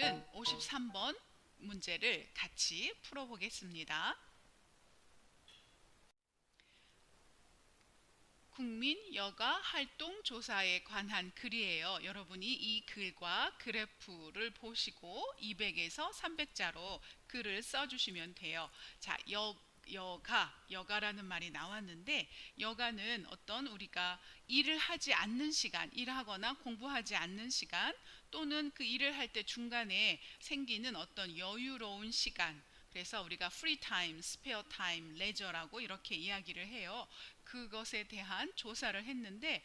오늘은 53번 문제를 같이 풀어보겠습니다. 국민 여가 활동 조사에 관한 글이에요. 여러분이 이 글과 그래프를 보시고 200에서 300자로 글을 써주시면 돼요. 자, 여가라는 말이 나왔는데, 여가는 어떤 우리가 일을 하지 않는 시간, 일하거나 공부하지 않는 시간, 또는 그 일을 할 때 중간에 생기는 어떤 여유로운 시간, 그래서 우리가 free time, spare time, leisure라고 이렇게 이야기를 해요. 그것에 대한 조사를 했는데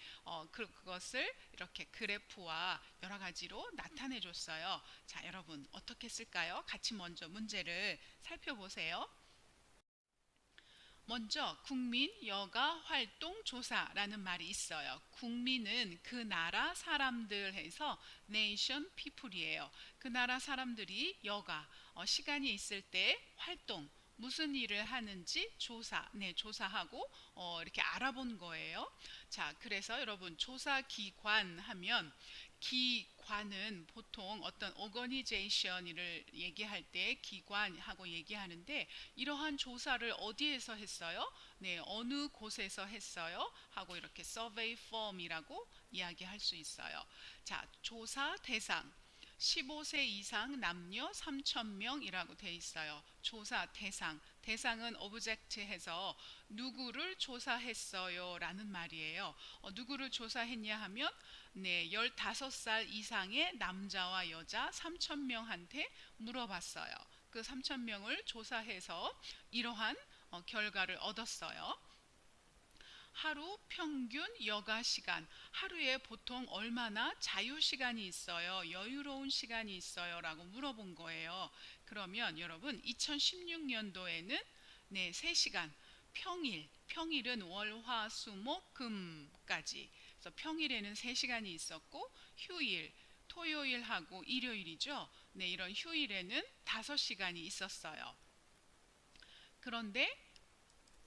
그것을 이렇게 그래프와 여러 가지로 나타내 줬어요. 자, 여러분 어떻게 쓸까요? 같이 먼저 문제를 살펴보세요. 먼저 국민 여가 활동 조사라는 말이 있어요. 국민은 그 나라 사람들 해서 nation people이에요. 그 나라 사람들이 여가 시간이 있을 때 활동 무슨 일을 하는지 조사하고 이렇게 알아본 거예요. 자, 그래서 여러분 조사 기관 하면 기관은 보통 어떤 organization을 얘기할 때 기관하고 얘기하는데, 이러한 조사를 어디에서 했어요? 네, 어느 곳에서 했어요? 하고 이렇게 survey form이라고 이야기할 수 있어요. 자, 조사 대상 15세 이상 남녀 3,000명이라고 돼 있어요. 조사 대상은 object 해서 누구를 조사했어요 라는 말이에요. 누구를 조사했냐 하면 15살 이상의 남자와 여자 3,000명한테 물어봤어요. 그 3,000명을 조사해서 이러한 결과를 얻었어요. 하루 평균 여가 시간, 하루에 보통 얼마나 자유 시간이 있어요, 여유로운 시간이 있어요 라고 물어본 거예요. 그러면 여러분 2016년도에는 3시간, 평일은 월, 화, 수, 목, 금까지, 그래서 평일에는 3시간이 있었고, 토요일하고 일요일이죠. 이런 휴일에는 5시간이 있었어요. 그런데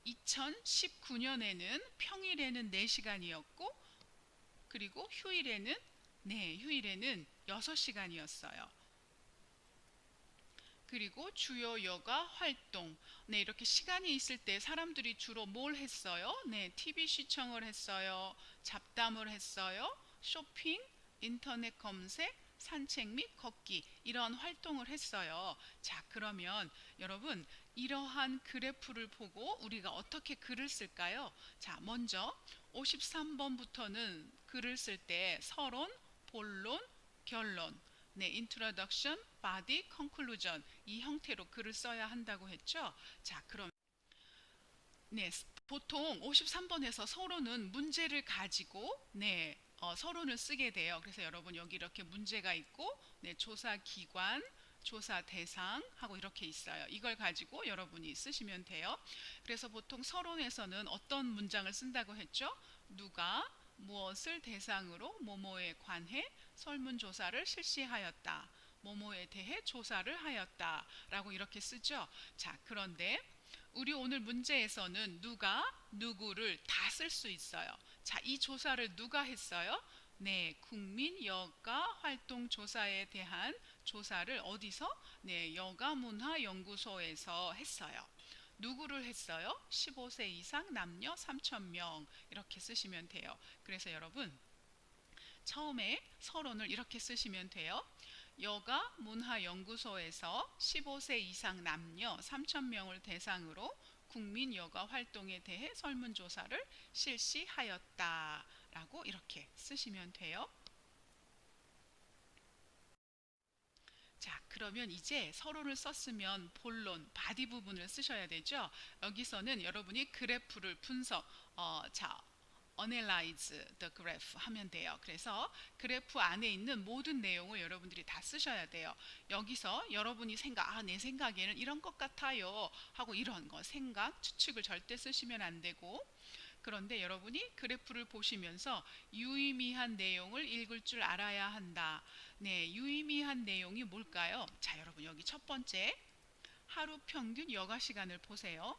2019년에는 평일에는 4시간이었고, 그리고 휴일에는 6시간이었어요. 그리고 주요 여가 활동. 이렇게 시간이 있을 때 사람들이 주로 뭘 했어요? TV 시청을 했어요. 잡담을 했어요. 쇼핑, 인터넷 검색, 산책 및 걷기, 이런 활동을 했어요. 자, 그러면 여러분 이러한 그래프를 보고 우리가 어떻게 글을 쓸까요? 자, 먼저 53번부터는 글을 쓸 때 서론, 본론, 결론, introduction, body, conclusion, 이 형태로 글을 써야 한다고 했죠. 자, 그럼 보통 53번에서 서론은 문제를 가지고 서론을 쓰게 돼요. 그래서 여러분 여기 이렇게 문제가 있고, 조사 기관, 조사 대상 하고 이렇게 있어요. 이걸 가지고 여러분이 쓰시면 돼요. 그래서 보통 서론에서는 어떤 문장을 쓴다고 했죠? 누가 무엇을 대상으로 뭐뭐에 관해 설문조사를 실시하였다, 뭐뭐에 대해 조사를 하였다 라고 이렇게 쓰죠. 자, 그런데 우리 오늘 문제에서는 누가 누구를 다 쓸 수 있어요. 자, 이 조사를 누가 했어요? 국민 여가 활동 조사에 대한 조사를 어디서? 여가문화연구소에서 했어요. 누구를 했어요? 15세 이상 남녀 3,000명, 이렇게 쓰시면 돼요. 그래서 여러분 처음에 서론을 이렇게 쓰시면 돼요. 여가문화연구소에서 15세 이상 남녀 3,000명을 대상으로 국민 여가 활동에 대해 설문조사를 실시하였다 라고 이렇게 쓰시면 돼요. 자, 그러면 이제 서론을 썼으면 본론, 바디 부분을 쓰셔야 되죠. 여기서는 여러분이 그래프를 analyze the graph 하면 돼요. 그래서 그래프 안에 있는 모든 내용을 여러분들이 다 쓰셔야 돼요. 여기서 여러분이 내 생각에는 이런 것 같아요 하고 이런 거 추측을 절대 쓰시면 안 되고, 그런데 여러분이 그래프를 보시면서 유의미한 내용을 읽을 줄 알아야 한다. 유의미한 내용이 뭘까요? 자, 여러분 여기 첫 번째 하루 평균 여가 시간을 보세요.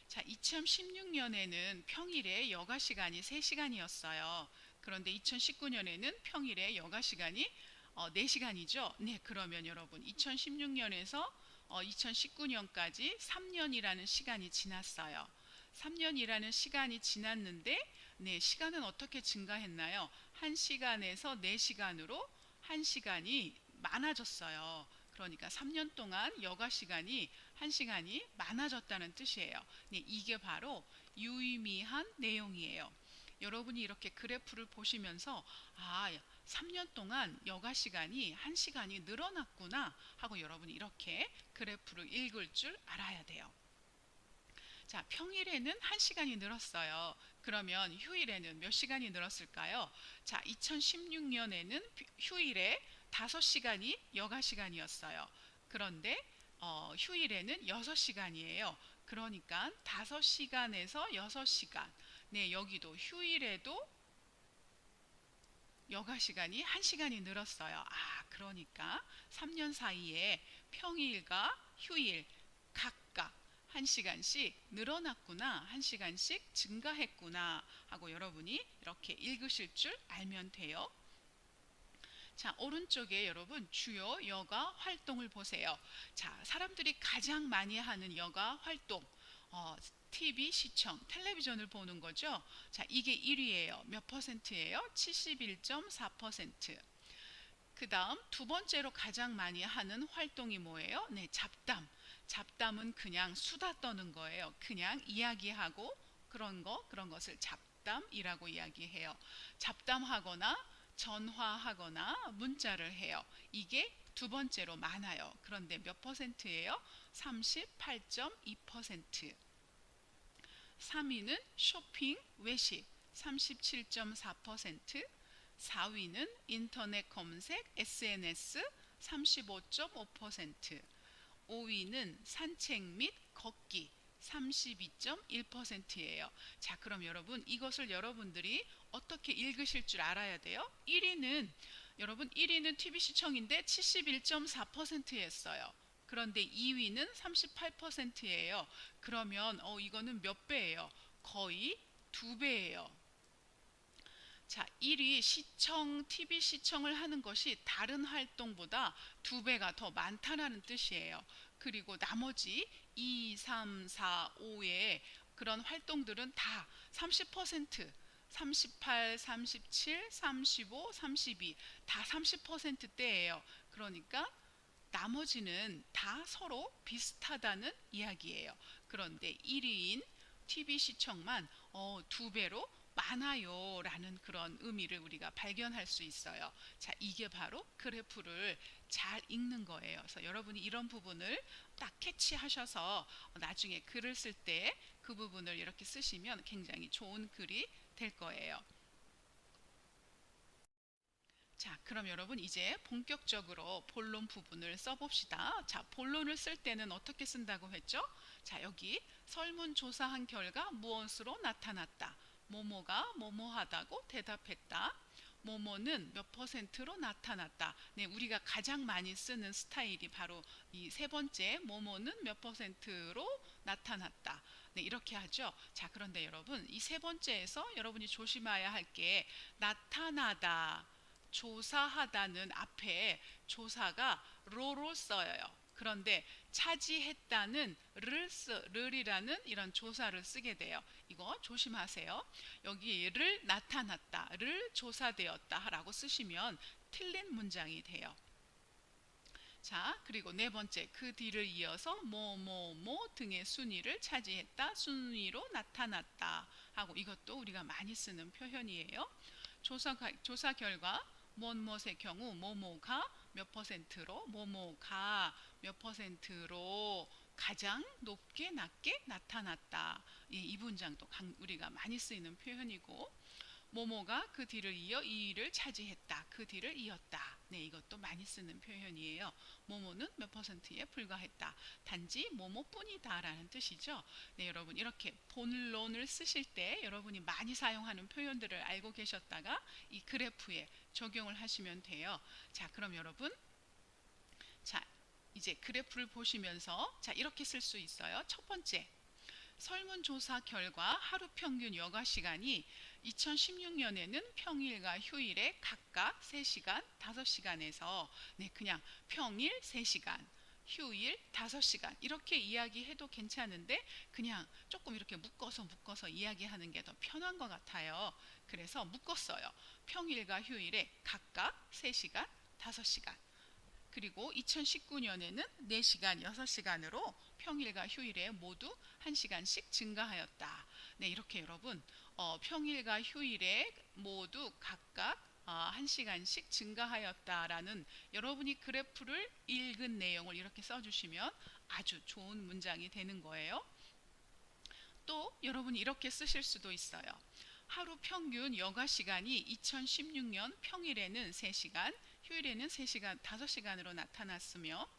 자, 2016년에는 평일에 여가 시간이 3시간이었어요. 그런데 2019년에는 평일에 여가 시간이 4시간이죠. 네, 그러면 여러분 2016년에서 2019년까지 3년이라는 시간이 지났어요. 3년이라는 시간이 지났는데 네, 시간은 어떻게 증가했나요? 1시간에서 4시간으로 1시간이 많아졌어요. 그러니까 3년 동안 여가 시간이 1시간이 많아졌다는 뜻이에요. 네, 이게 바로 유의미한 내용이에요. 여러분이 이렇게 그래프를 보시면서 3년 동안 여가 시간이 1시간이 늘어났구나 하고 여러분이 이렇게 그래프를 읽을 줄 알아야 돼요. 자, 평일에는 1시간이 늘었어요. 그러면 휴일에는 몇 시간이 늘었을까요? 자, 2016년에는 휴일에 5시간이 여가 시간이었어요. 그런데 휴일에는 6시간이에요. 그러니까 5시간에서 6시간. 네, 여기도 휴일에도 여가 시간이 1시간이 늘었어요. 그러니까 3년 사이에 평일과 휴일 각각 1시간씩 늘어났구나, 1시간씩 증가했구나 하고 여러분이 이렇게 읽으실 줄 알면 돼요. 자, 오른쪽에 여러분 주요 여가 활동을 보세요. 자, 사람들이 가장 많이 하는 여가 활동, TV 시청, 텔레비전을 보는 거죠. 자, 이게 1위예요. 몇 퍼센트예요? 71.4%. 그 다음 두 번째로 가장 많이 하는 활동이 뭐예요? 네, 잡담. 잡담은 그냥 수다 떠는 거예요. 그냥 이야기하고 그런 것을 잡담이라고 이야기해요. 잡담하거나 전화하거나 문자를 해요. 이게 두 번째로 많아요. 그런데 몇 퍼센트예요? 38.2%. 3위는 쇼핑, 외식 37.4%, 4위는 인터넷 검색, SNS 35.5%, 5위는 산책 및 걷기 32.1%예요. 자, 그럼 여러분 이것을 여러분들이 어떻게 읽으실 줄 알아야 돼요? 1위는 TV 시청인데 71.4%였어요. 그런데 2위는 38%예요. 그러면 이거는 몇 배예요? 거의 2배예요. 자, 1위 TV 시청을 하는 것이 다른 활동보다 2배가 더 많다는 뜻이에요. 그리고 나머지 2, 3, 4, 5의 그런 활동들은 다 30%, 38, 37, 35, 32, 다 30%대예요. 그러니까 나머지는 다 서로 비슷하다는 이야기예요. 그런데 1위인 TV 시청만 2배로 많아요 라는 그런 의미를 우리가 발견할 수 있어요. 자, 이게 바로 그래프를 잘 읽는 거예요. 그래서 여러분이 이런 부분을 딱 캐치하셔서 나중에 글을 쓸 때 그 부분을 이렇게 쓰시면 굉장히 좋은 글이 될 거예요. 자, 그럼 여러분 이제 본격적으로 본론 부분을 써봅시다. 자, 본론을 쓸 때는 어떻게 쓴다고 했죠? 자, 여기 설문조사한 결과 무엇으로 나타났다. 뭐뭐가 뭐뭐하다고 대답했다. 뭐뭐는 몇 퍼센트로 나타났다. 네, 우리가 가장 많이 쓰는 스타일이 바로 이 세 번째 뭐뭐는 몇 퍼센트로 나타났다. 네, 이렇게 하죠. 자, 그런데 여러분 이 세 번째에서 여러분이 조심해야 할 게 나타나다, 조사하다는 앞에 조사가 로로 써요. 그런데 차지했다는 를이라는 이런 조사를 쓰게 돼요. 이거 조심하세요. 여기 를 나타났다, 를 조사되었다 라고 쓰시면 틀린 문장이 돼요. 자, 그리고 네 번째, 그 뒤를 이어서 뭐 등의 순위를 차지했다, 순위로 나타났다 하고, 이것도 우리가 많이 쓰는 표현이에요. 조사 결과 무엇의 경우 뭐뭐가 몇 퍼센트로, 뭐뭐가 몇 퍼센트로 가장 높게 낮게 나타났다. 예, 이 문장도 우리가 많이 쓰이는 표현이고, 모모가 그 뒤를 이어 이 일을 차지했다. 그 뒤를 이었다. 네, 이것도 많이 쓰는 표현이에요. 모모는 몇 퍼센트에 불과했다. 단지 모모뿐이다 라는 뜻이죠. 네, 여러분 이렇게 본론을 쓰실 때 여러분이 많이 사용하는 표현들을 알고 계셨다가 이 그래프에 적용을 하시면 돼요. 자, 그럼 여러분, 자, 이제 그래프를 보시면서 자, 이렇게 쓸 수 있어요. 첫 번째, 설문조사 결과 하루 평균 여가 시간이 2016년에는 평일과 휴일에 각각 3시간, 5시간에서 그냥 평일 3시간, 휴일 5시간 이렇게 이야기해도 괜찮은데 그냥 조금 이렇게 묶어서 이야기하는 게 더 편한 것 같아요. 그래서 묶었어요. 평일과 휴일에 각각 3시간, 5시간. 그리고 2019년에는 4시간, 6시간으로 평일과 휴일에 모두 1시간씩 증가하였다. 네, 이렇게 여러분 평일과 휴일에 모두 각각 1시간씩 증가하였다라는 여러분이 그래프를 읽은 내용을 이렇게 써주시면 아주 좋은 문장이 되는 거예요. 또 여러분이 이렇게 쓰실 수도 있어요. 하루 평균 여가 시간이 2016년 평일에는 3시간, 휴일에는 3시간, 5시간으로 나타났으며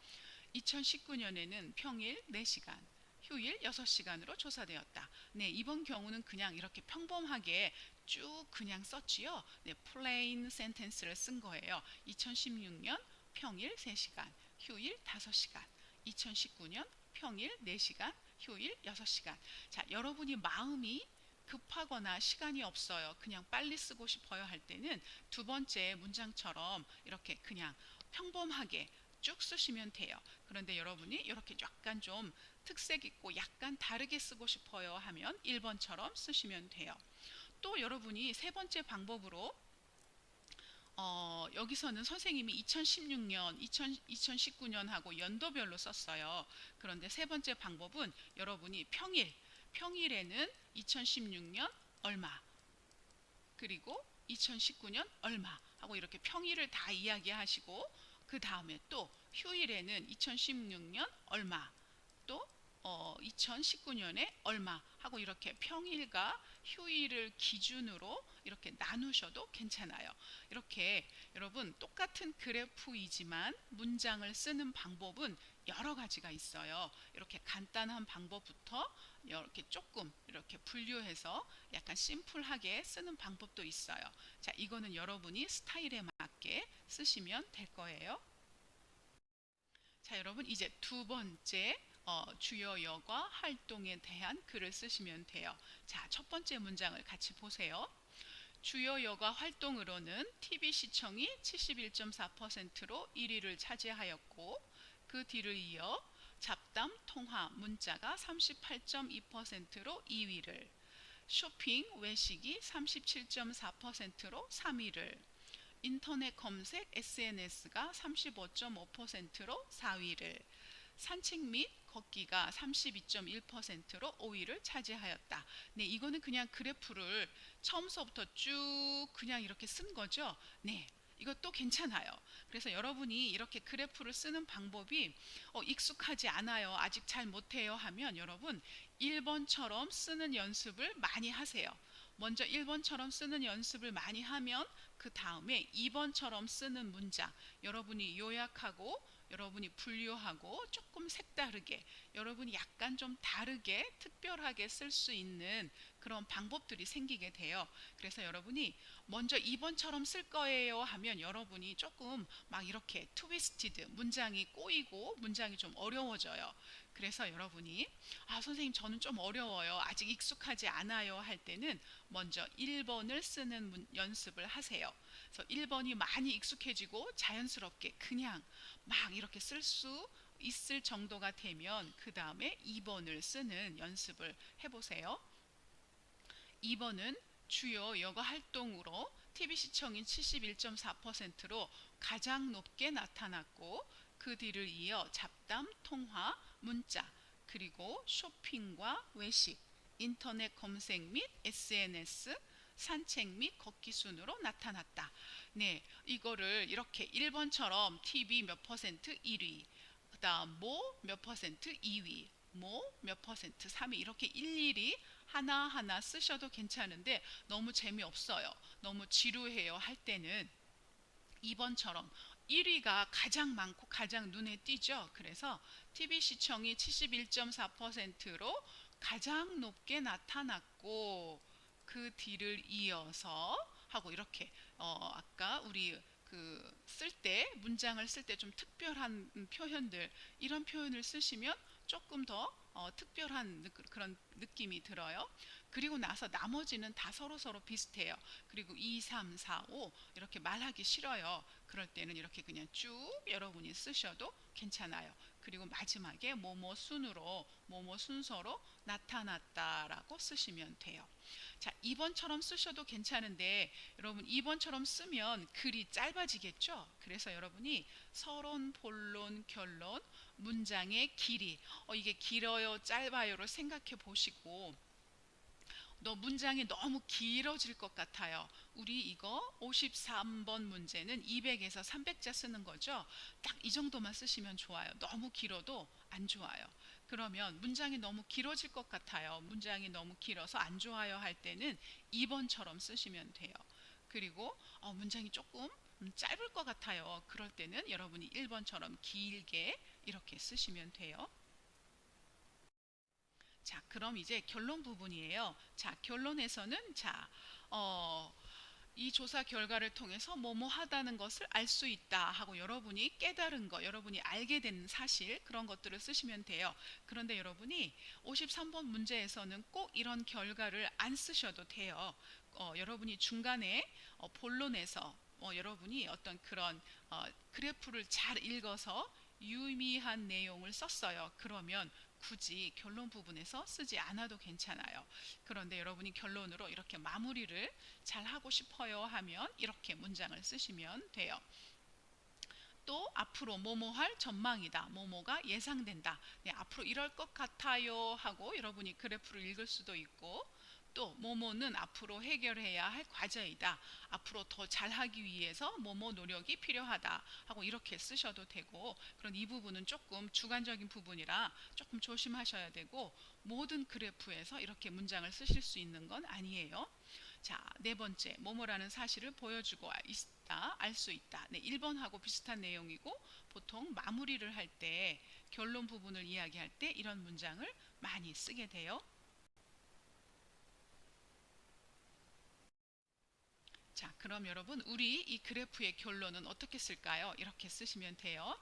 2019년에는 평일 4시간, 휴일 6시간으로 조사되었다. 네, 이번 경우는 그냥 이렇게 평범하게 쭉 그냥 썼지요. 네, plain sentence를 쓴 거예요. 2016년 평일 3시간, 휴일 5시간, 2019년 평일 4시간, 휴일 6시간. 자, 여러분이 마음이 급하거나 시간이 없어요. 그냥 빨리 쓰고 싶어요 할 때는 두 번째 문장처럼 이렇게 그냥 평범하게 쭉 쓰시면 돼요. 그런데 여러분이 이렇게 약간 좀 특색 있고 약간 다르게 쓰고 싶어요 하면 1번처럼 쓰시면 돼요. 또 여러분이 세 번째 방법으로 여기서는 선생님이 2016년, 2019년하고 연도별로 썼어요. 그런데 세 번째 방법은 여러분이 평일에는 2016년 얼마, 그리고 2019년 얼마 하고 이렇게 평일을 다 이야기하시고 그 다음에 또 휴일에는 2016년 얼마, 또 2019년에 얼마 하고 이렇게 평일과 휴일을 기준으로 이렇게 나누셔도 괜찮아요. 이렇게 여러분 똑같은 그래프이지만 문장을 쓰는 방법은 여러 가지가 있어요. 이렇게 간단한 방법부터 이렇게 조금 이렇게 분류해서 약간 심플하게 쓰는 방법도 있어요. 자, 이거는 여러분이 스타일에 맞게 쓰시면 될 거예요. 자, 여러분 이제 두 번째 주요 여과 활동에 대한 글을 쓰시면 돼요. 자, 첫 번째 문장을 같이 보세요. 주요 여가 활동으로는 TV 시청이 71.4%로 1위를 차지하였고 그 뒤를 이어 잡담, 통화, 문자가 38.2%로 2위를, 쇼핑, 외식이 37.4%로 3위를, 인터넷 검색, SNS가 35.5%로 4위를, 산책 및 걷기가 32.1%로 5위를 차지하였다. 네, 이거는 그냥 그래프를 처음서부터 쭉 그냥 이렇게 쓴 거죠. 네, 이것도 괜찮아요. 그래서 여러분이 이렇게 그래프를 쓰는 방법이 익숙하지 않아요, 아직 잘 못해요 하면 여러분 1번처럼 쓰는 연습을 많이 하세요. 먼저 1번처럼 쓰는 연습을 많이 하면 그 다음에 2번처럼 쓰는 문장 여러분이 요약하고 여러분이 분류하고 조금 색다르게 여러분이 약간 좀 다르게 특별하게 쓸 수 있는 그런 방법들이 생기게 돼요. 그래서 여러분이 먼저 2번처럼 쓸 거예요 하면 여러분이 조금 막 이렇게 트위스티드 문장이 꼬이고 문장이 좀 어려워져요. 그래서 여러분이 선생님 저는 좀 어려워요, 아직 익숙하지 않아요 할 때는 먼저 1번을 쓰는 연습을 하세요. 그래서 1번이 많이 익숙해지고 자연스럽게 그냥 막 이렇게 쓸 수 있을 정도가 되면 그 다음에 2번을 쓰는 연습을 해보세요. 2번은 주요 여가 활동으로 TV 시청인 71.4%로 가장 높게 나타났고 그 뒤를 이어 잡담, 통화, 문자, 그리고 쇼핑과 외식, 인터넷 검색 및 SNS, 산책 및 걷기 순으로 나타났다. 네, 이거를 이렇게 1번처럼 TV 몇 퍼센트 1위, 그 다음 뭐 몇 퍼센트 2위, 뭐 몇 퍼센트 3위 이렇게 일일이 하나하나 쓰셔도 괜찮은데 너무 재미없어요, 너무 지루해요 할 때는 2번처럼 1위가 가장 많고 가장 눈에 띄죠. 그래서 TV 시청이 71.4%로 가장 높게 나타났고 그 뒤를 이어서 하고 이렇게 아까 우리 그 쓸 때 문장을 쓸 때 좀 특별한 표현들 이런 표현을 쓰시면 조금 더 특별한 그런 느낌이 들어요. 그리고 나서 나머지는 다 서로 비슷해요. 그리고 2, 3, 4, 5 이렇게 말하기 싫어요. 그럴 때는 이렇게 그냥 쭉 여러분이 쓰셔도 괜찮아요. 그리고 마지막에 뭐뭐 순으로 뭐뭐 순서로 나타났다라고 쓰시면 돼요. 자, 2번처럼 쓰셔도 괜찮은데 여러분 2번처럼 쓰면 글이 짧아지겠죠? 그래서 여러분이 서론, 본론, 결론, 문장의 길이 이게 길어요, 짧아요를 생각해 보시고 너 문장이 너무 길어질 것 같아요. 우리 이거 53번 문제는 200에서 300자 쓰는 거죠. 딱 이 정도만 쓰시면 좋아요. 너무 길어도 안 좋아요. 그러면 문장이 너무 길어질 것 같아요. 문장이 너무 길어서 안 좋아요 할 때는 2번처럼 쓰시면 돼요. 그리고 문장이 조금 짧을 것 같아요. 그럴 때는 여러분이 1번처럼 길게 이렇게 쓰시면 돼요. 자, 그럼 이제 결론 부분이에요. 자, 결론에서는 이 조사 결과를 통해서 뭐뭐 하다는 것을 알 수 있다 하고 여러분이 깨달은 거, 여러분이 알게 된 사실 그런 것들을 쓰시면 돼요. 그런데 여러분이 53번 문제에서는 꼭 이런 결과를 안 쓰셔도 돼요. 여러분이 중간에 본론에서 여러분이 어떤 그런 그래프를 잘 읽어서 유의미한 내용을 썼어요. 그러면 굳이 결론 부분에서 쓰지 않아도 괜찮아요. 그런데 여러분이 결론으로 이렇게 마무리를 잘 하고 싶어요 하면 이렇게 문장을 쓰시면 돼요. 또 앞으로 뭐뭐 할 전망이다. 뭐뭐가 예상된다. 네, 앞으로 이럴 것 같아요 하고 여러분이 그래프를 읽을 수도 있고 또 뭐뭐는 앞으로 해결해야 할 과제이다. 앞으로 더 잘하기 위해서 뭐뭐 노력이 필요하다 하고 이렇게 쓰셔도 되고 그런 이 부분은 조금 주관적인 부분이라 조금 조심하셔야 되고 모든 그래프에서 이렇게 문장을 쓰실 수 있는 건 아니에요. 자, 네 번째, 뭐뭐라는 사실을 보여주고 있다, 알 수 있다. 네, 1번하고 비슷한 내용이고 보통 마무리를 할 때, 결론 부분을 이야기할 때 이런 문장을 많이 쓰게 돼요. 자, 그럼 여러분, 우리 이 그래프의 결론은 어떻게 쓸까요? 이렇게 쓰시면 돼요.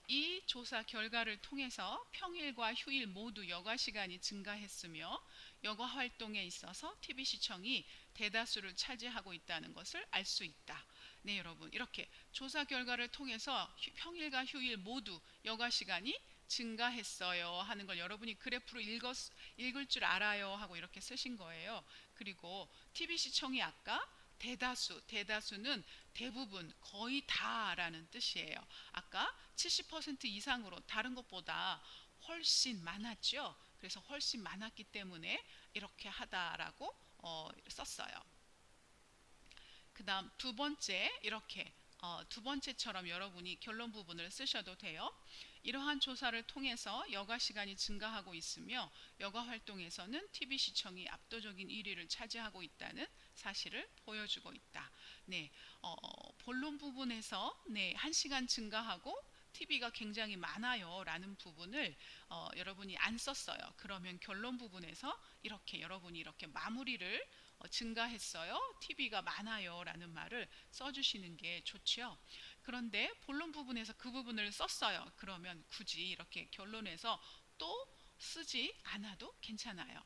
이 조사 결과를 통해서 평일과 휴일 모두 여가 시간이 증가했으며 여가 활동에 있어서 TV 시청이 대다수를 차지하고 있다는 것을 알 수 있다. 네, 여러분. 이렇게 조사 결과를 통해서 평일과 휴일 모두 여가 시간이 증가했어요 하는 걸 여러분이 그래프로 읽을 줄 알아요 하고 이렇게 쓰신 거예요. 그리고 TV 시청이 아까 대다수는 대부분 거의 다라는 뜻이에요. 아까 70% 이상으로 다른 것보다 훨씬 많았죠. 그래서 훨씬 많았기 때문에 이렇게 하다라고 썼어요. 그 다음 두 번째 이렇게 두 번째처럼 여러분이 결론 부분을 쓰셔도 돼요. 이러한 조사를 통해서 여가 시간이 증가하고 있으며 여가 활동에서는 TV 시청이 압도적인 1위를 차지하고 있다는 사실을 보여주고 있다. 네, 본론 부분에서 네, 1시간 증가하고 TV가 굉장히 많아요 라는 부분을 여러분이 안 썼어요. 그러면 결론 부분에서 이렇게 여러분이 이렇게 마무리를 증가했어요. TV가 많아요 라는 말을 써주시는 게 좋죠. 그런데 본론 부분에서 그 부분을 썼어요. 그러면 굳이 이렇게 결론에서 또 쓰지 않아도 괜찮아요.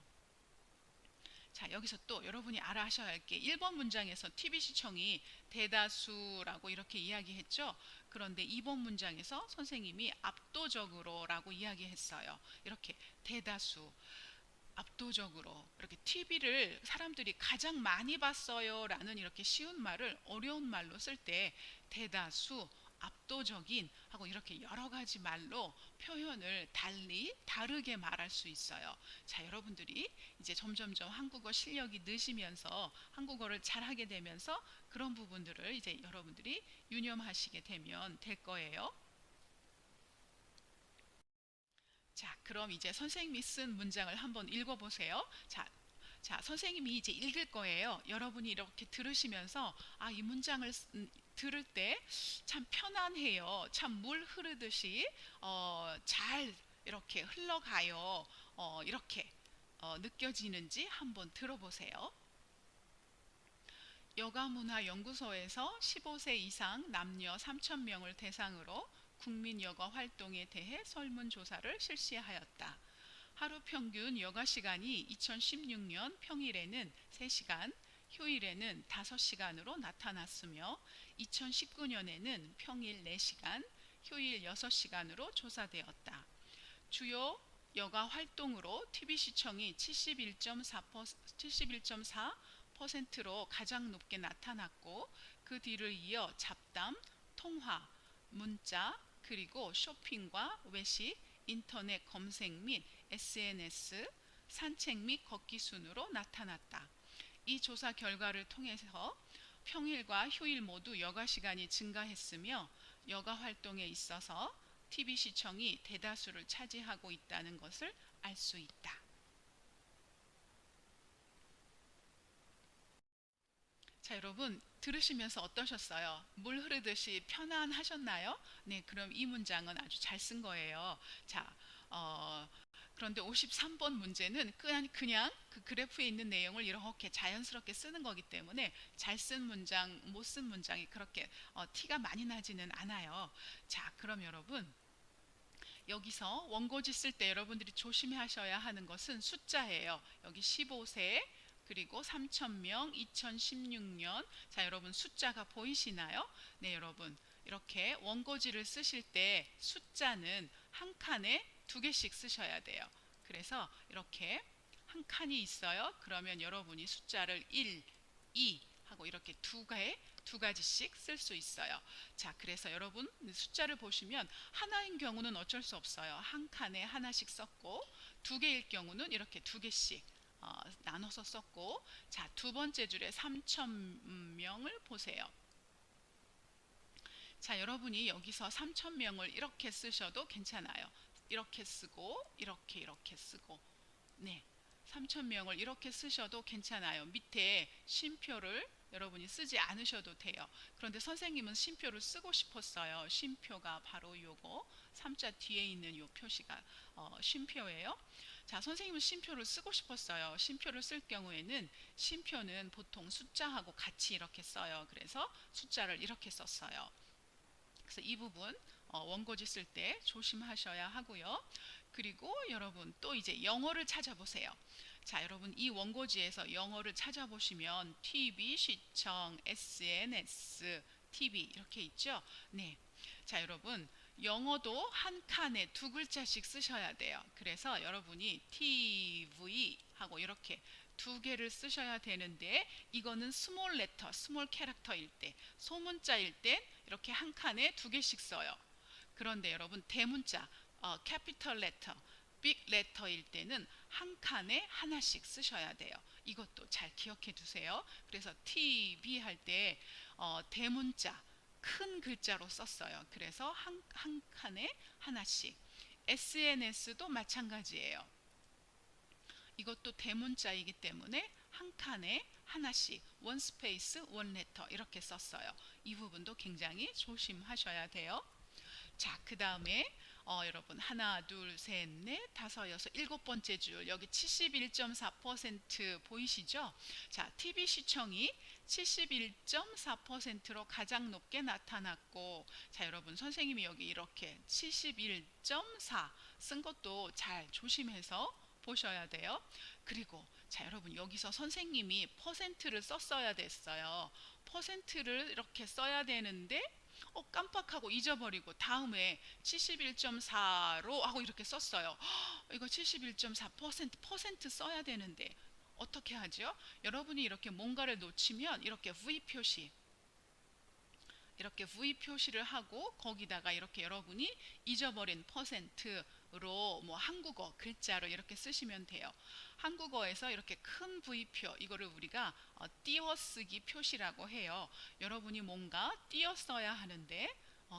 자, 여기서 또 여러분이 알아하셔야 할 게 1번 문장에서 TV 시청이 대다수라고 이렇게 이야기했죠. 그런데 2번 문장에서 선생님이 압도적으로 라고 이야기했어요. 이렇게 대다수, 압도적으로 이렇게 TV를 사람들이 가장 많이 봤어요 라는 이렇게 쉬운 말을 어려운 말로 쓸 때 대다수, 압도적인 하고 이렇게 여러 가지 말로 표현을 다르게 말할 수 있어요. 자, 여러분들이 이제 점점점 한국어 실력이 느시면서 한국어를 잘하게 되면서 그런 부분들을 이제 여러분들이 유념하시게 되면 될 거예요. 자, 그럼 이제 선생님이 쓴 문장을 한번 읽어보세요. 자, 선생님이 이제 읽을 거예요. 여러분이 이렇게 들으시면서 이 문장을 들을 때 참 편안해요. 참 물 흐르듯이 잘 이렇게 흘러가요. 이렇게 느껴지는지 한번 들어보세요. 여가문화연구소에서 15세 이상 남녀 3,000명을 대상으로 국민 여가 활동에 대해 설문조사를 실시하였다. 하루 평균 여가 시간이 2016년 평일에는 3시간, 휴일에는 5시간으로 나타났으며 2019년에는 평일 4시간, 휴일 6시간으로 조사되었다. 주요 여가 활동으로 TV 시청이 71.4%로 가장 높게 나타났고 그 뒤를 이어 잡담, 통화, 문자, 그리고 쇼핑과 외식, 인터넷 검색 및 SNS, 산책 및 걷기 순으로 나타났다. 이 조사 결과를 통해서 평일과 휴일 모두 여가 시간이 증가했으며 여가 활동에 있어서 TV 시청이 대다수를 차지하고 있다는 것을 알 수 있다. 자, 여러분 들으시면서 어떠셨어요? 물 흐르듯이 편안하셨나요? 네, 그럼 이 문장은 아주 잘 쓴 거예요. 자, 어, 그런데 53번 문제는 그냥 그 그래프에 있는 내용을 이렇게 자연스럽게 쓰는 거기 때문에 잘 쓴 문장, 못 쓴 문장이 그렇게 티가 많이 나지는 않아요. 자, 그럼 여러분 여기서 원고지 쓸 때 여러분들이 조심하셔야 하는 것은 숫자예요. 여기 15세 그리고 3,000명 2016년. 자, 여러분 숫자가 보이시나요? 네, 여러분 이렇게 원고지를 쓰실 때 숫자는 한 칸에 2개씩 쓰셔야 돼요. 그래서 이렇게 한 칸이 있어요. 그러면 여러분이 숫자를 1, 2 하고 이렇게 두 가지씩 쓸 수 있어요. 자, 그래서 여러분 숫자를 보시면 하나인 경우는 어쩔 수 없어요. 한 칸에 하나씩 썼고 2개일 경우는 이렇게 2개씩 나눠서 썼고, 자, 두 번째 줄에 3,000명을 보세요. 자, 여러분이 여기서 3,000명을 이렇게 쓰셔도 괜찮아요. 이렇게 쓰고 이렇게 쓰고, 네, 3,000명을 이렇게 쓰셔도 괜찮아요. 밑에 쉼표를 여러분이 쓰지 않으셔도 돼요. 그런데 선생님은 쉼표를 쓰고 싶었어요. 쉼표가 바로 요거 3자 뒤에 있는 요 표시가 쉼표예요. 자, 선생님은 쉼표를 쓰고 싶었어요. 쉼표를 쓸 경우에는 쉼표는 보통 숫자하고 같이 이렇게 써요. 그래서 숫자를 이렇게 썼어요. 그래서 이 부분 원고지 쓸 때 조심하셔야 하고요. 그리고 여러분 또 이제 영어를 찾아보세요. 자, 여러분 이 원고지에서 영어를 찾아보시면 TV 시청, SNS, TV 이렇게 있죠. 네. 자, 여러분 영어도 한 칸에 2글자씩 쓰셔야 돼요. 그래서 여러분이 TV 하고 이렇게 2개를 쓰셔야 되는데 이거는 스몰 레터, 스몰 캐릭터일 때, 소문자일 때 이렇게 한 칸에 2개씩 써요. 그런데 여러분 대문자, 캐피털 레터, 빅 레터일 때는 한 칸에 하나씩 쓰셔야 돼요. 이것도 잘 기억해 두세요. 그래서 TV 할 때 대문자 큰 글자로 썼어요. 그래서 한 칸에 하나씩. SNS도 마찬가지예요. 이것도 대문자이기 때문에 한 칸에 하나씩 원 스페이스 원 레터 이렇게 썼어요. 이 부분도 굉장히 조심하셔야 돼요. 자, 그 다음에 여러분 하나, 둘, 셋, 넷, 다섯, 여섯, 7번째 줄 여기 71.4% 보이시죠? 자, TV 시청이 71.4%로 가장 높게 나타났고, 자, 여러분 선생님이 여기 이렇게 71.4 쓴 것도 잘 조심해서 보셔야 돼요. 그리고 자, 여러분 여기서 선생님이 퍼센트를 썼어야 됐어요. 퍼센트를 이렇게 써야 되는데 깜빡하고 잊어버리고 다음에 71.4로 하고 이렇게 썼어요. 이거 71.4% 써야 되는데 어떻게 하죠? 여러분이 이렇게 뭔가를 놓치면 이렇게 V 표시를 하고 거기다가 이렇게 여러분이 잊어버린 퍼센트로 뭐 한국어 글자로 이렇게 쓰시면 돼요. 한국어에서 이렇게 큰 V표 이거를 우리가 띄어쓰기 표시라고 해요. 여러분이 뭔가 띄어써야 하는데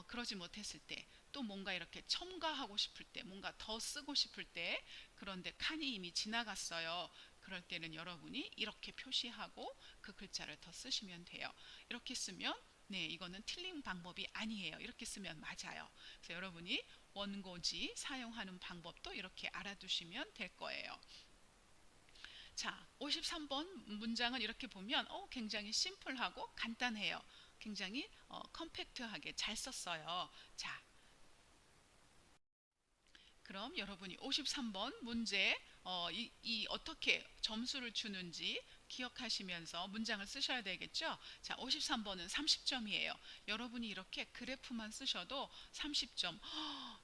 그러지 못했을 때, 또 뭔가 이렇게 첨가하고 싶을 때, 뭔가 더 쓰고 싶을 때, 그런데 칸이 이미 지나갔어요. 그럴 때는 여러분이 이렇게 표시하고 그 글자를 더 쓰시면 돼요. 이렇게 쓰면 네, 이거는 틀린 방법이 아니에요. 이렇게 쓰면 맞아요. 그래서 여러분이 원고지 사용하는 방법도 이렇게 알아두시면 될 거예요. 자, 53번 문장은 이렇게 보면 굉장히 심플하고 간단해요. 굉장히 컴팩트하게 잘 썼어요. 자, 그럼 여러분이 53번 문제 어떻게 점수를 주는지 기억하시면서 문장을 쓰셔야 되겠죠? 자, 53번은 30점이에요. 여러분이 이렇게 그래프만 쓰셔도 30점,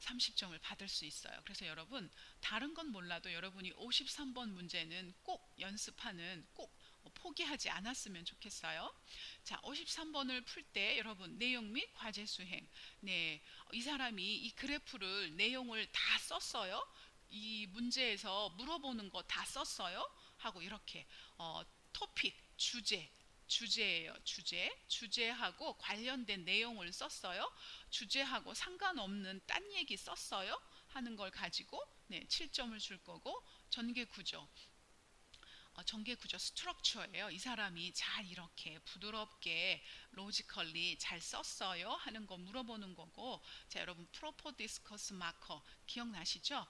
30점을 받을 수 있어요. 그래서 여러분, 다른 건 몰라도 여러분이 53번 문제는 꼭 연습하는, 꼭 포기하지 않았으면 좋겠어요. 자, 53번을 풀 때 여러분 내용 및 과제 수행. 네, 이 사람이 이 그래프를 내용을 다 썼어요. 이 문제에서 물어보는 거 다 썼어요. 하고 이렇게 토픽, 주제예요. 주제하고 관련된 내용을 썼어요. 주제하고 상관없는 딴 얘기 썼어요. 하는 걸 가지고 네, 7점을 줄 거고 전개 구조 스트럭처예요. 이 사람이 잘 이렇게 부드럽게 로지컬리 잘 썼어요 하는 거 물어보는 거고. 자, 여러분 프로포 디스커스 마커 기억나시죠?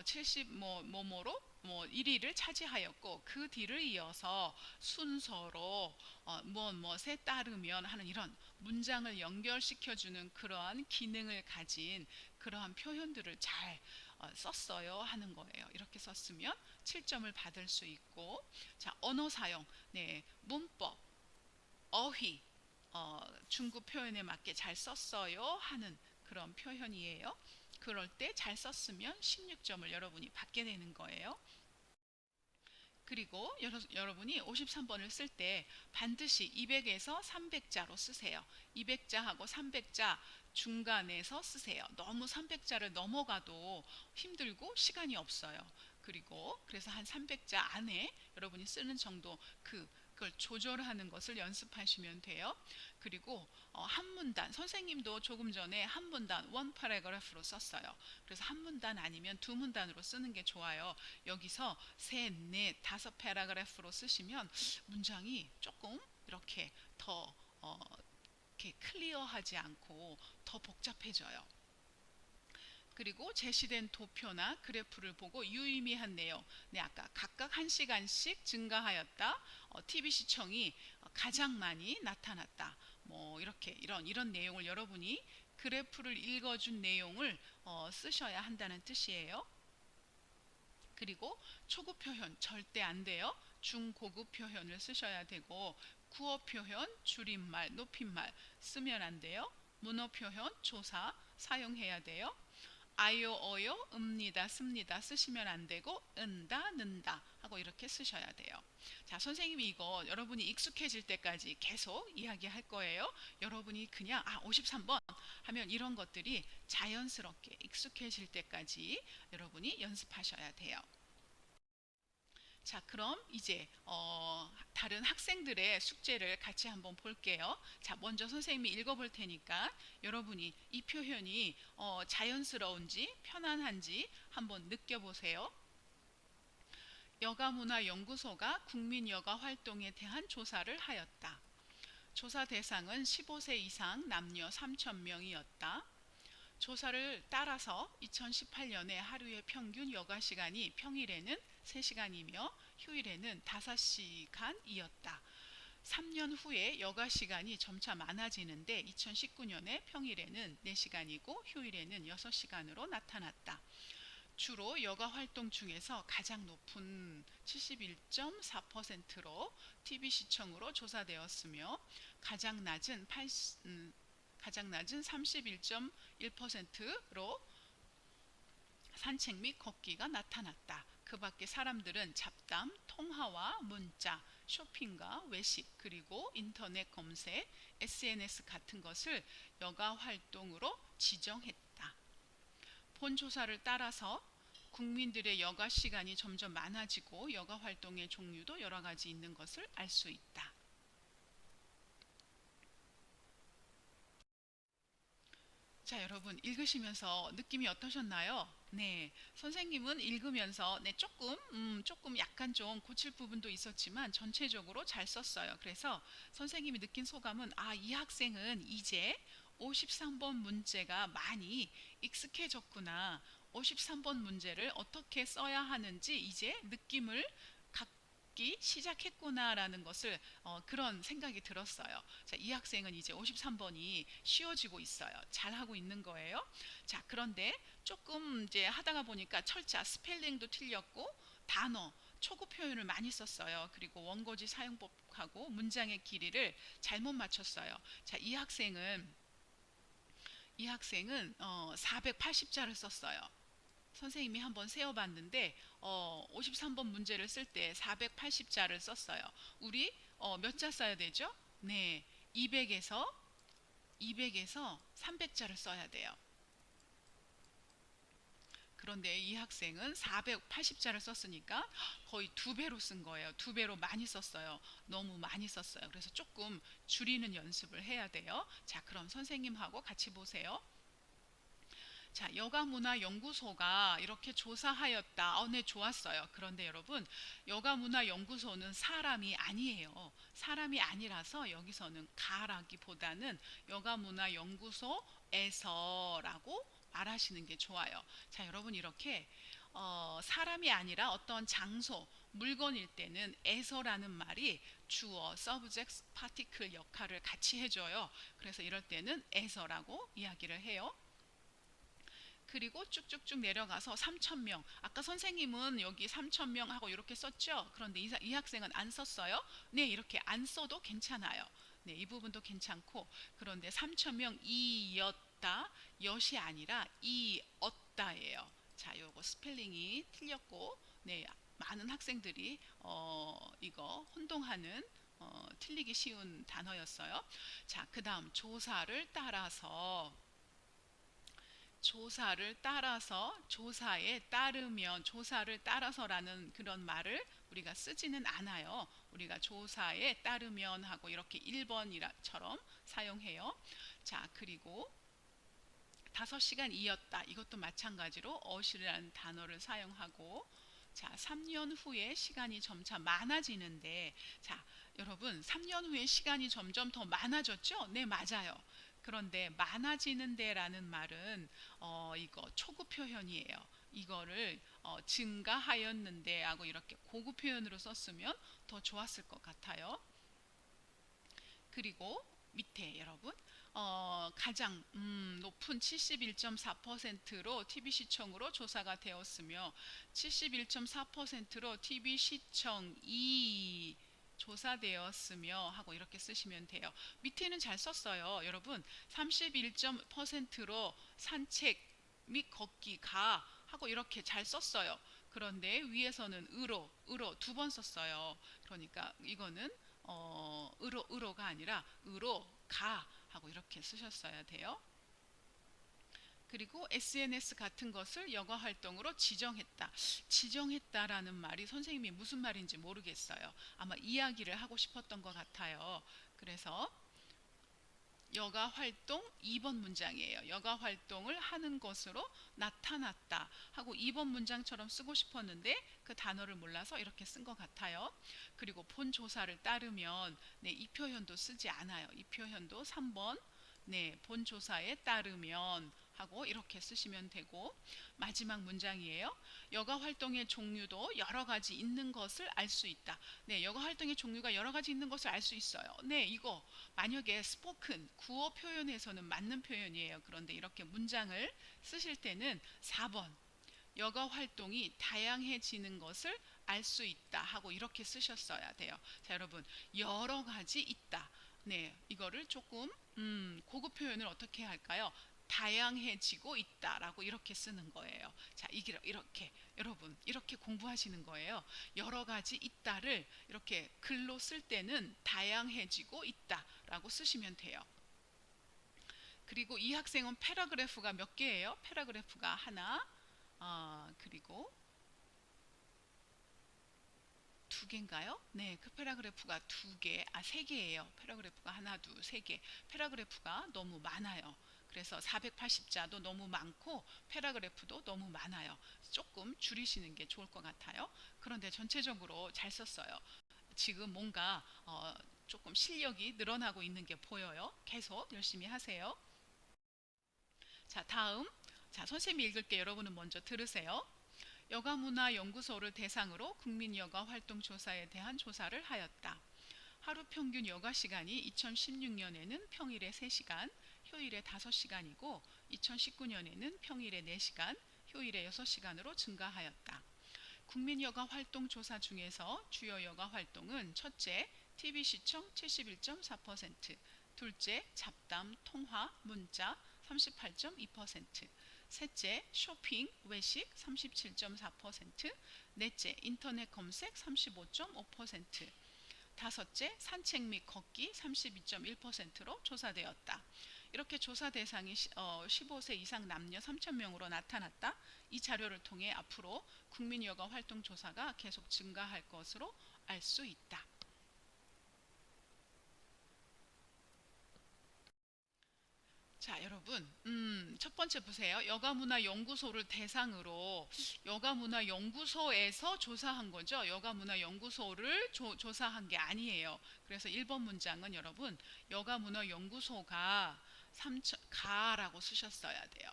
70 뭐뭐로 1위를 차지하였고 그 뒤를 이어서 순서로 무엇에 따르면 하는 이런 문장을 연결시켜주는 그러한 기능을 가진 그러한 표현들을 잘 썼어요 하는 거예요. 이렇게 썼으면 7점을 받을 수 있고. 자, 언어 사용, 네, 문법, 어휘, 중급 표현에 맞게 잘 썼어요 하는 그런 표현이에요. 그럴 때 잘 썼으면 16점을 여러분이 받게 되는 거예요. 그리고 여러분이 53번을 쓸 때 반드시 200에서 300자로 쓰세요. 200자하고 300자 중간에서 쓰세요. 너무 300자를 넘어가도 힘들고 시간이 없어요. 그리고 그래서 한 300자 안에 여러분이 쓰는 정도 그걸 조절하는 것을 연습하시면 돼요. 그리고 한 문단, 선생님도 조금 전에 한 문단 원 파라그래프로 썼어요. 그래서 한 문단 아니면 두 문단으로 쓰는 게 좋아요. 여기서 셋, 넷, 다섯 패러그래프로 쓰시면 문장이 조금 이렇게 더 이렇게 클리어하지 않고 더 복잡해져요. 그리고 제시된 도표나 그래프를 보고 유의미한 내용, 네, 아까 각각 1시간씩 증가하였다. TV 시청이 가장 많이 나타났다. 뭐 이렇게 이런 내용을 여러분이 그래프를 읽어준 내용을 쓰셔야 한다는 뜻이에요. 그리고 초급 표현 절대 안 돼요. 중고급 표현을 쓰셔야 되고 구어 표현, 줄임말, 높임말 쓰면 안 돼요. 문어 표현, 조사 사용해야 돼요. 아요, 어요, 읍니다, 씁니다 쓰시면 안 되고 은다, 는다 하고 이렇게 쓰셔야 돼요. 자, 선생님이 이거 여러분이 익숙해질 때까지 계속 이야기할 거예요. 여러분이 그냥 53번 하면 이런 것들이 자연스럽게 익숙해질 때까지 여러분이 연습하셔야 돼요. 자, 그럼 이제 다른 학생들의 숙제를 같이 한번 볼게요. 자, 먼저 선생님이 읽어볼 테니까 여러분이 이 표현이 자연스러운지 편안한지 한번 느껴보세요. 여가문화연구소가 국민여가 활동에 대한 조사를 하였다. 조사 대상은 15세 이상 남녀 3,000명이었다. 조사를 따라서 2018년에 하루의 평균 여가 시간이 평일에는 3시간이며 휴일에는 5시간이었다. 3년 후에 여가 시간이 점차 많아지는데 2019년에 평일에는 4시간이고 휴일에는 6시간으로 나타났다. 주로 여가 활동 중에서 가장 높은 71.4%로 TV 시청으로 조사되었으며 가장 낮은 31.1%로 산책 및 걷기가 나타났다. 그 밖에 사람들은 잡담, 통화와 문자, 쇼핑과 외식, 그리고 인터넷 검색, SNS 같은 것을 여가 활동으로 지정했다. 본 조사를 따라서 국민들의 여가 시간이 점점 많아지고 여가 활동의 종류도 여러 가지 있는 것을 알 수 있다. 자, 여러분 읽으시면서 느낌이 어떠셨나요? 네, 선생님은 읽으면서 네, 조금 약간 좀 고칠 부분도 있었지만 전체적으로 잘 썼어요. 그래서 선생님이 느낀 소감은 이 학생은 이제 53번 문제가 많이 익숙해졌구나. 53번 문제를 어떻게 써야 하는지 이제 느낌을 걷기 시작했구나라는 것을 그런 생각이 들었어요. 자, 이 학생은 이제 53번이 쉬워지고 있어요. 잘하고 있는 거예요. 자, 그런데 조금 이제 하다가 보니까 철자 스펠링도 틀렸고 단어 초급 표현을 많이 썼어요. 그리고 원고지 사용법하고 문장의 길이를 잘못 맞췄어요. 자, 이 학생은 480자를 썼어요. 선생님이 한번 세어봤는데 53번 문제를 쓸 때 480자를 썼어요. 우리 몇 자 써야 되죠? 네, 200에서 300자를 써야 돼요. 그런데 이 학생은 480자를 썼으니까 거의 두 배로 쓴 거예요. 두 배로 많이 썼어요. 너무 많이 썼어요. 그래서 조금 줄이는 연습을 해야 돼요. 자, 그럼 선생님하고 같이 보세요. 자, 여가문화연구소가 이렇게 조사하였다. 네, 좋았어요. 그런데 여러분, 여가문화연구소는 사람이 아니에요. 사람이 아니라서 여기서는 가라기보다는 여가문화연구소에서라고 말하시는 게 좋아요. 자, 여러분 이렇게 사람이 아니라 어떤 장소, 물건일 때는 에서라는 말이 주어, subject, particle 역할을 같이 해줘요. 그래서 이럴 때는 에서라고 이야기를 해요. 그리고 쭉쭉쭉 내려가서 3,000명. 아까 선생님은 여기 3,000명 하고 이렇게 썼죠? 그런데 이 학생은 안 썼어요? 네, 이렇게 안 써도 괜찮아요. 네, 이 부분도 괜찮고. 그런데 3,000명 이었다. 엿이 아니라 이었다예요. 자, 요거 스펠링이 틀렸고, 네, 많은 학생들이 이거 혼동하는 틀리기 쉬운 단어였어요. 자, 그 다음 조사를 따라서, 조사에 따르면, 조사를 따라서라는 그런 말을 우리가 쓰지는 않아요. 우리가 조사에 따르면 하고 이렇게 1번이처럼 사용해요. 자, 그리고 5시간이었다. 이것도 마찬가지로 어시라는 단어를 사용하고, 자, 3년 후에 시간이 점차 많아지는데, 자, 여러분, 3년 후에 시간이 점점 더 많아졌죠? 네, 맞아요. 그런데 많아지는데 라는 말은 이거 초급 표현이에요. 이거를 증가하였는데 하고 이렇게 고급 표현으로 썼으면 더 좋았을 것 같아요. 그리고 밑에 여러분 가장 높은 71.4%로 TV 시청으로 조사가 되었으며 71.4%로 TV 시청이 조사되었으며 하고 이렇게 쓰시면 돼요. 밑에는 잘 썼어요. 여러분 31%로 산책 및 걷기가 하고 이렇게 잘 썼어요. 그런데 위에서는 으로 두 번 썼어요. 그러니까 이거는 으로가 아니라 으로 가 하고 이렇게 쓰셨어야 돼요. 그리고 SNS 같은 것을 여가 활동으로 지정했다. 지정했다라는 말이 선생님이 무슨 말인지 모르겠어요. 아마 이야기를 하고 싶었던 것 같아요. 그래서 여가 활동 2번 문장이에요. 여가 활동을 하는 것으로 나타났다 하고 2번 문장처럼 쓰고 싶었는데 그 단어를 몰라서 이렇게 쓴 것 같아요. 그리고 본 조사를 따르면 네, 이 표현도 쓰지 않아요. 이 표현도 3번 네, 본 조사에 따르면 하고 이렇게 쓰시면 되고 마지막 문장이에요. 여가 활동의 종류도 여러 가지 있는 것을 알 수 있다. 네, 여가 활동의 종류가 여러 가지 있는 것을 알 수 있어요. 네, 이거 만약에 스포큰 구어 표현에서는 맞는 표현이에요. 그런데 이렇게 문장을 쓰실 때는 4번 여가 활동이 다양해지는 것을 알 수 있다 하고 이렇게 쓰셨어야 돼요. 자, 여러분 여러 가지 있다. 네, 이거를 조금 고급 표현을 어떻게 할까요? 다양해지고 있다라고 이렇게 쓰는 거예요. 자, 이렇게 여러분 이렇게 공부하시는 거예요. 여러 가지 있다를 이렇게 글로 쓸 때는 다양해지고 있다라고 쓰시면 돼요. 그리고 이 학생은 패러그래프가 몇 개예요? 패러그래프가 하나, 그리고 두 개인가요? 네, 그 패러그래프가 두 개, 세 개예요. 패러그래프가 하나, 둘, 세 개. 패러그래프가 너무 많아요. 그래서 480자도 너무 많고 패러그래프도 너무 많아요. 조금 줄이시는 게 좋을 것 같아요. 그런데 전체적으로 잘 썼어요. 지금 뭔가 조금 실력이 늘어나고 있는 게 보여요. 계속 열심히 하세요. 자, 다음. 자, 선생님이 읽을게 여러분은 먼저 들으세요. 여가문화연구소를 대상으로 국민여가활동조사에 대한 조사를 하였다. 하루 평균 여가 시간이 2016년에는 평일에 3시간, 휴일에 5시간이고 2019년에는 평일에 4시간, 휴일에 6시간으로 증가하였다. 국민여가 활동 조사 중에서 주요 여가 활동은 첫째, TV 시청 71.4%, 둘째, 잡담, 통화, 문자 38.2%, 셋째, 쇼핑, 외식 37.4%, 넷째, 인터넷 검색 35.5%, 다섯째, 산책 및 걷기 32.1%로 조사되었다. 이렇게 조사 대상이 15세 이상 남녀 3,000명으로 나타났다. 이 자료를 통해 앞으로 국민여가 활동 조사가 계속 증가할 것으로 알 수 있다. 자, 여러분, 첫 번째 보세요. 여가문화연구소를 대상으로 여가문화연구소에서 조사한 거죠. 여가문화연구소를 조사한 게 아니에요. 그래서 1번 문장은 여러분, 여가문화연구소가 가라고 쓰셨어야 돼요.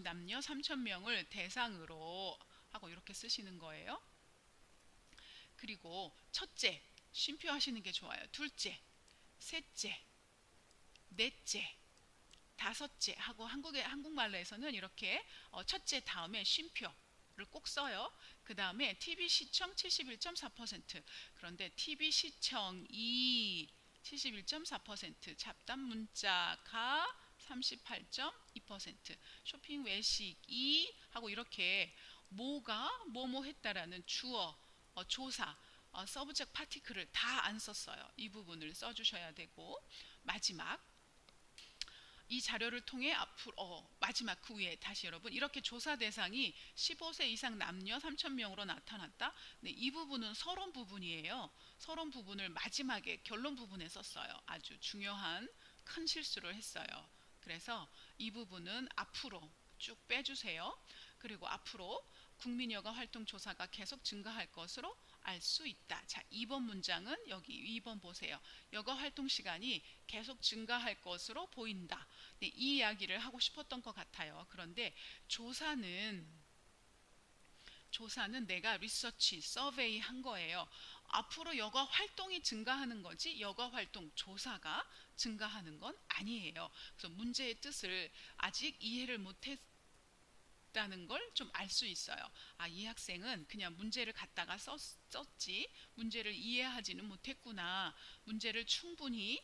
남녀 3,000명을 대상으로 하고 이렇게 쓰시는 거예요. 그리고 첫째, 쉼표 하시는 게 좋아요. 둘째, 셋째, 넷째, 다섯째 하고 한국말로에서는 이렇게 첫째 다음에 쉼표를 꼭 써요. 그 다음에 TV 시청 71.4%. 그런데 TV 시청이 71.4%, 잡담 문자가 38.2%, 쇼핑 외식이 하고 이렇게 뭐가 뭐뭐 했다라는 주어, 조사, 서브젝트 파티클을 다 안 썼어요. 이 부분을 써주셔야 되고, 마지막 이 자료를 통해 앞으로 마지막 그 위에 다시 여러분 이렇게 조사 대상이 15세 이상 남녀 3,000명으로 나타났다. 네, 이 부분은 서론 부분이에요. 서론 부분을 마지막에 결론 부분에 썼어요. 아주 중요한 큰 실수를 했어요. 그래서 이 부분은 앞으로 쭉 빼주세요. 그리고 앞으로 국민여가 활동 조사가 계속 증가할 것으로 알 수 있다. 자, 2번 문장은 여기 2번 보세요. 여가 활동 시간이 계속 증가할 것으로 보인다. 네, 이 이야기를 하고 싶었던 것 같아요. 그런데 조사는 내가 리서치, 서베이 한 거예요. 앞으로 여가 활동이 증가하는 거지 여가 활동 조사가 증가하는 건 아니에요. 그래서 문제의 뜻을 아직 이해를 못했다는 걸 좀 알 수 있어요. 아, 이 학생은 그냥 문제를 갖다가 썼지 문제를 이해하지는 못했구나. 문제를 충분히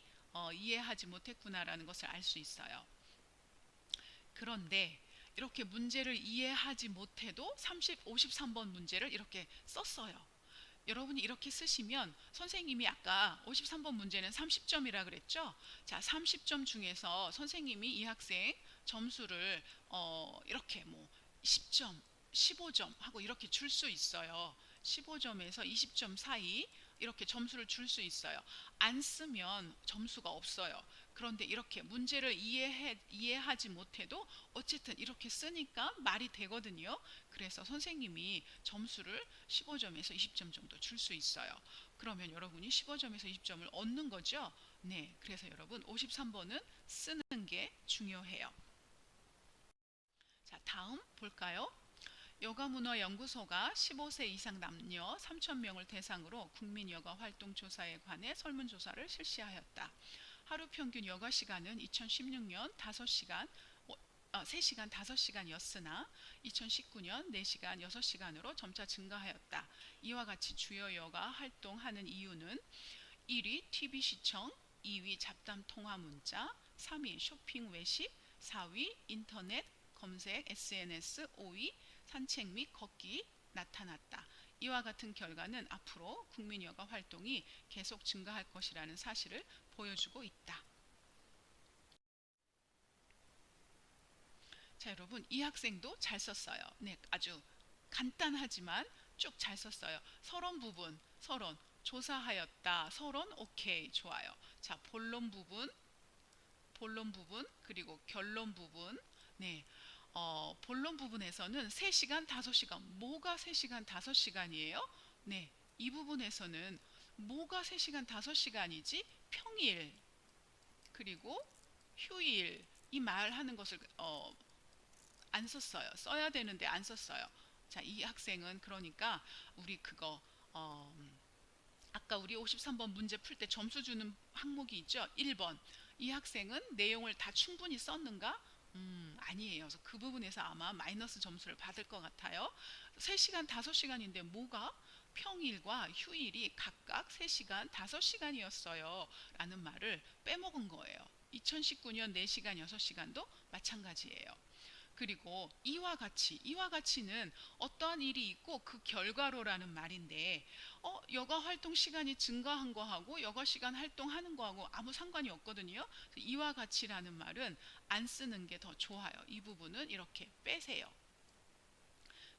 이해하지 못했구나라는 것을 알 수 있어요. 그런데 이렇게 문제를 이해하지 못해도 53번 문제를 이렇게 썼어요. 여러분이 이렇게 쓰시면 선생님이 아까 53번 문제는 30점이라 그랬죠? 자, 30점 중에서 선생님이 이 학생 점수를 이렇게 뭐 10점, 15점 하고 이렇게 줄 수 있어요. 15점에서 20점 사이 이렇게 점수를 줄 수 있어요. 안 쓰면 점수가 없어요. 그런데 이렇게 문제를 이해하지 못해도 어쨌든 이렇게 쓰니까 말이 되거든요. 그래서 선생님이 점수를 15점에서 20점 정도 줄 수 있어요. 그러면 여러분이 15점에서 20점을 얻는 거죠. 네, 그래서 여러분 53번은 쓰는 게 중요해요. 자, 다음 볼까요? 여가문화연구소가 15세 이상 남녀 3,000명을 대상으로 국민여가 활동 조사에 관해 설문조사를 실시하였다. 하루 평균 여가 시간은 2016년 3시간 5시간이었으나 2019년 4시간 6시간으로 점차 증가하였다. 이와 같이 주요 여가 활동하는 이유는 1위 TV 시청, 2위 잡담 통화 문자, 3위 쇼핑 외식, 4위 인터넷 검색 SNS, 5위 산책 및 걷기 나타났다. 이와 같은 결과는 앞으로 국민여가 활동이 계속 증가할 것이라는 사실을 보여주고 있다. 자, 여러분 이 학생도 잘 썼어요. 네, 아주 간단하지만 쭉 잘 썼어요. 서론 부분, 서론 조사하였다. 서론 오케이, 좋아요. 자, 본론 부분 그리고 결론 부분. 네, 본론 부분에서는 3시간, 5시간, 뭐가 3시간, 5시간이에요? 네, 이 부분에서는 뭐가 3시간, 5시간이지? 평일, 그리고 휴일, 이 말하는 것을 안 썼어요. 써야 되는데 안 썼어요. 자, 이 학생은 그러니까 우리 그거 어, 아까 우리 53번 문제 풀 때 점수 주는 항목이 있죠. 1번. 이 학생은 내용을 다 충분히 썼는가? 아니에요. 그래서 그 부분에서 아마 마이너스 점수를 받을 것 같아요. 3시간, 5시간인데 뭐가? 평일과 휴일이 각각 3시간, 5시간이었어요. 라는 말을 빼먹은 거예요. 2019년 4시간, 6시간도 마찬가지예요. 그리고 이와 같이는 어떠한 일이 있고 그 결과로라는 말인데 여가 활동 시간이 증가한 거하고 여가 시간 활동하는 거하고 아무 상관이 없거든요. 이와 같이라는 말은 안 쓰는 게 더 좋아요. 이 부분은 이렇게 빼세요.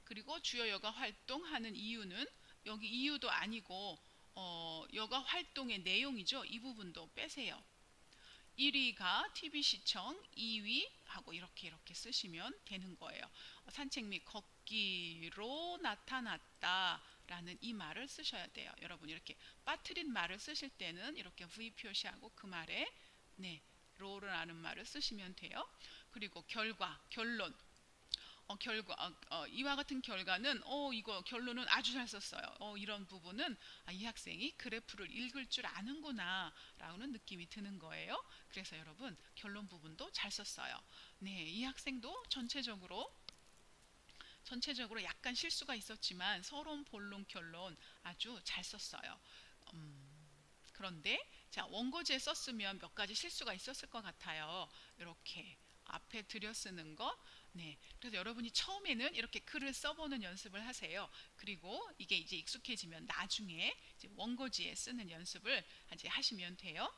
그리고 주요 여가 활동하는 이유는 여기 이유도 아니고 여가 활동의 내용이죠. 이 부분도 빼세요. 1위가 TV 시청, 2위 하고 이렇게 쓰시면 되는 거예요. 산책 및 걷기로 나타났다 라는 이 말을 쓰셔야 돼요. 여러분 이렇게 빠뜨린 말을 쓰실 때는 이렇게 V 표시하고 그 말에 네, 로라는 말을 쓰시면 돼요. 그리고 결론. 이와 같은 결과는 이거 결론은 아주 잘 썼어요. 이런 부분은 이 학생이 그래프를 읽을 줄 아는구나 라는 느낌이 드는 거예요. 그래서 여러분 결론 부분도 잘 썼어요. 네, 이 학생도 전체적으로 약간 실수가 있었지만 서론, 본론, 결론 아주 잘 썼어요. 그런데 자, 원고지에 썼으면 몇 가지 실수가 있었을 것 같아요. 이렇게 앞에 들여 쓰는 거. 네. 그래서 여러분이 처음에는 이렇게 글을 써보는 연습을 하세요. 그리고 이게 이제 익숙해지면 나중에 이제 원고지에 쓰는 연습을 이제 하시면 돼요.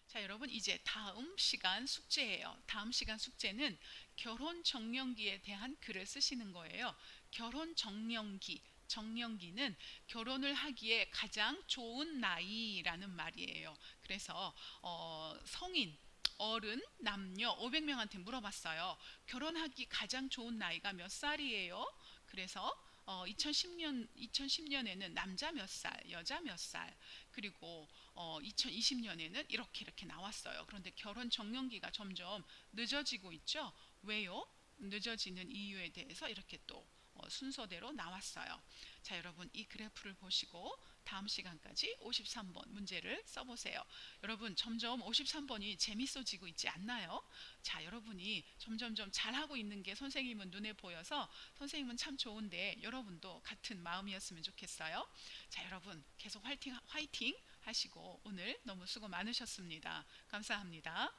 자, 여러분 이제 다음 시간 숙제예요. 다음 시간 숙제는 결혼 정년기에 대한 글을 쓰시는 거예요. 결혼 정년기. 정년기는 결혼을 하기에 가장 좋은 나이라는 말이에요. 그래서 성인, 어른, 남녀 500명한테 물어봤어요. 결혼하기 가장 좋은 나이가 몇 살이에요? 그래서 2010년에는 남자 몇 살, 여자 몇 살, 그리고 2020년에는 이렇게 나왔어요. 그런데 결혼 정년기가 점점 늦어지고 있죠. 왜요? 늦어지는 이유에 대해서 이렇게 또 순서대로 나왔어요. 자, 여러분 이 그래프를 보시고 다음 시간까지 53번 문제를 써보세요. 여러분 점점 53번이 재밌어지고 있지 않나요? 자, 여러분이 점점점 잘하고 있는 게 선생님은 눈에 보여서 선생님은 참 좋은데 여러분도 같은 마음이었으면 좋겠어요. 자, 여러분 계속 화이팅 하시고 오늘 너무 수고 많으셨습니다. 감사합니다.